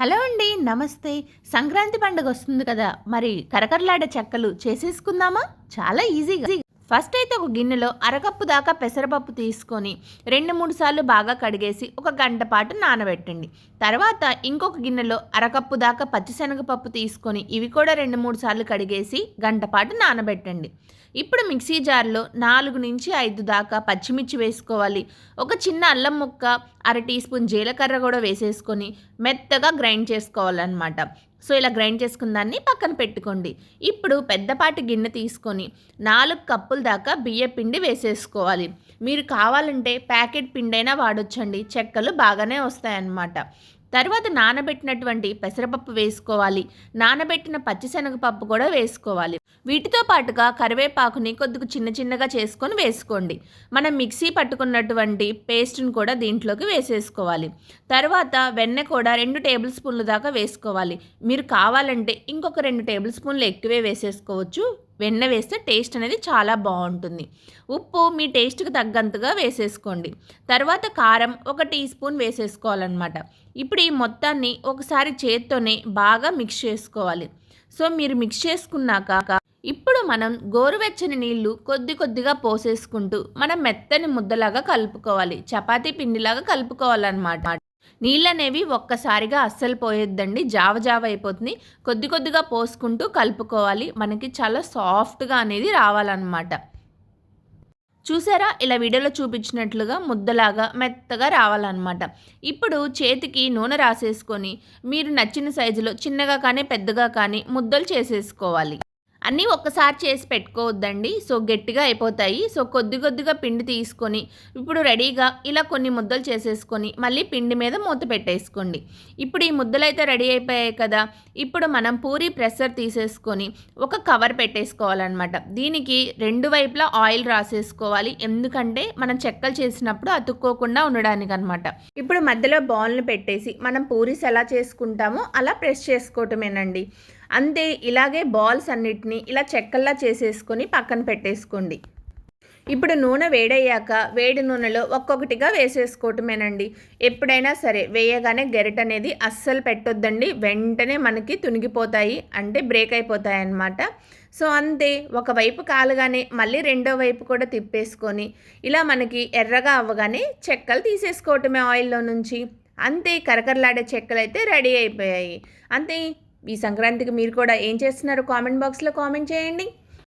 Hello అండి. నమస్తే. సంక్రాంతి పండుగ వస్తుంది కదా! మరి కరకరలాడే చెక్కలు చేసేసుకుందామా? చాలా ఈజీగా. ఫస్ట్ అయితే ఒక గిన్నెలో అరకప్పు దాకా పెసరపప్పు తీసుకొని 2, 3 సార్లు బాగా కడిగేసి ఒక గంట పాటు నానబెట్టండి. తర్వాత ఇంకొక గిన్నెలో అరకప్పు దాకా పచ్చిశనగపప్పు తీసుకొని ఇవి కూడా 2, 3 సార్లు కడిగేసి గంట పాటు నానబెట్టండి. ఇప్పుడు మిక్సీ జార్లో 4-5 దాకా పచ్చిమిర్చి వేసుకోవాలి. ఒక చిన్న అల్లం ముక్క, అర టీ స్పూన్ జీలకర్ర కూడా వేసేసుకొని మెత్తగా గ్రైండ్ చేసుకోవాలన్నమాట. సో ఇలా గ్రైండ్ చేసుకున్న దాన్ని పక్కన పెట్టుకోండి. ఇప్పుడు పెద్దపాటి గిన్నె తీసుకొని 4 కప్పుల దాకా బియ్య పిండి వేసేసుకోవాలి. మీరు కావాలంటే ప్యాకెట్ పిండైనా వాడొచ్చండి. చెక్కలు బాగానే వస్తాయన్నమాట. తర్వాత నానబెట్టినటువంటి పెసరపప్పు వేసుకోవాలి. నానబెట్టిన పచ్చిశనగపప్పు కూడా వేసుకోవాలి. వీటితో పాటుగా కరివేపాకుని కొద్దిగా చిన్న చిన్నగా చేసుకొని వేసుకోండి. మనం మిక్సీ పట్టుకున్నటువంటి పేస్ట్ని కూడా దీంట్లోకి వేసేసుకోవాలి. తర్వాత వెన్న కూడా 2 టేబుల్ స్పూన్లు దాకా వేసుకోవాలి. మీరు కావాలంటే ఇంకొక 2 టేబుల్ స్పూన్లు ఎక్కువే వేసేసుకోవచ్చు. వెన్న వేస్తే టేస్ట్ అనేది చాలా బాగుంటుంది. ఉప్పు మీ టేస్ట్కి తగ్గంతగా వేసేసుకోండి. తర్వాత కారం 1 టీ స్పూన్ వేసేసుకోవాలన్నమాట. ఇప్పుడు ఈ మొత్తాన్ని ఒకసారి చేత్తోనే బాగా మిక్స్ చేసుకోవాలి. సో మీరు మిక్స్ చేసుకున్నాక ఇప్పుడు మనం గోరువెచ్చని నీళ్లు కొద్ది కొద్దిగా పోసేసుకుంటూ మనం మెత్తని ముద్దలాగా కలుపుకోవాలి. చపాతీ పిండిలాగా కలుపుకోవాలన్నమాట. నీళ్ళనేవి ఒక్కసారిగా అస్సలు పోయొద్దండి. జావ జావ అయిపోతుంది. కొద్ది కొద్దిగా పోసుకుంటూ కలుపుకోవాలి. మనకి చాలా సాఫ్ట్గా అనేది రావాలన్నమాట. చూసారా, ఇలా వీడియోలో చూపించినట్లుగా ముద్దలాగా మెత్తగా రావాలన్నమాట. ఇప్పుడు చేతికి నూనె రాసేసుకొని మీరు నచ్చిన సైజులో చిన్నగా కానీ పెద్దగా కానీ ముద్దలు చేసేసుకోవాలి. అన్నీ ఒక్కసారి చేసి పెట్టుకోవద్దండి. సో గట్టిగా అయిపోతాయి. సో కొద్ది కొద్దిగా పిండి తీసుకొని ఇప్పుడు రెడీగా ఇలా కొన్ని ముద్దలు చేసేసుకొని మళ్ళీ పిండి మీద మూత పెట్టేసుకోండి. ఇప్పుడు ఈ ముద్దలు అయితే రెడీ అయిపోయాయి కదా. ఇప్పుడు మనం పూరీ ప్రెషర్ తీసేసుకొని ఒక కవర్ పెట్టేసుకోవాలన్నమాట. దీనికి 2 వైపులా ఆయిల్ రాసేసుకోవాలి. ఎందుకంటే మనం చెక్కలు చేసినప్పుడు అతుక్కోకుండా ఉండడానికి అనమాట. ఇప్పుడు మధ్యలో బాల్ని పెట్టేసి మనం పూరీస్ ఎలా చేసుకుంటామో అలా ప్రెస్ చేసుకోవటమేనండి. అంతే. ఇలాగే బాల్స్ అన్నిటినీ ఇలా చెక్కల్లా చేసేసుకొని పక్కన పెట్టేసుకోండి. ఇప్పుడు నూనె వేడయ్యాక వేడి నూనెలో ఒక్కొక్కటిగా వేసేసుకోవటమేనండి. ఎప్పుడైనా సరే వేయగానే గెరిట అనేది అస్సలు పెట్టొద్దండి. వెంటనే మనకి తునిగిపోతాయి, అంటే బ్రేక్ అయిపోతాయి అన్నమాట. సో అంతే. ఒకవైపు కాలగానే మళ్ళీ రెండో వైపు కూడా తిప్పేసుకొని ఇలా మనకి ఎర్రగా అవ్వగానే చెక్కలు తీసేసుకోవటమే ఆయిల్లో నుంచి. అంతే. కరకరలాడే చెక్కలు అయితే రెడీ అయిపోయాయి. అంతే. ఈ సంక్రాంతికి మీరు కూడా ఏం చేస్తున్నారో కామెంట్ బాక్స్లో కామెంట్ చేయండి.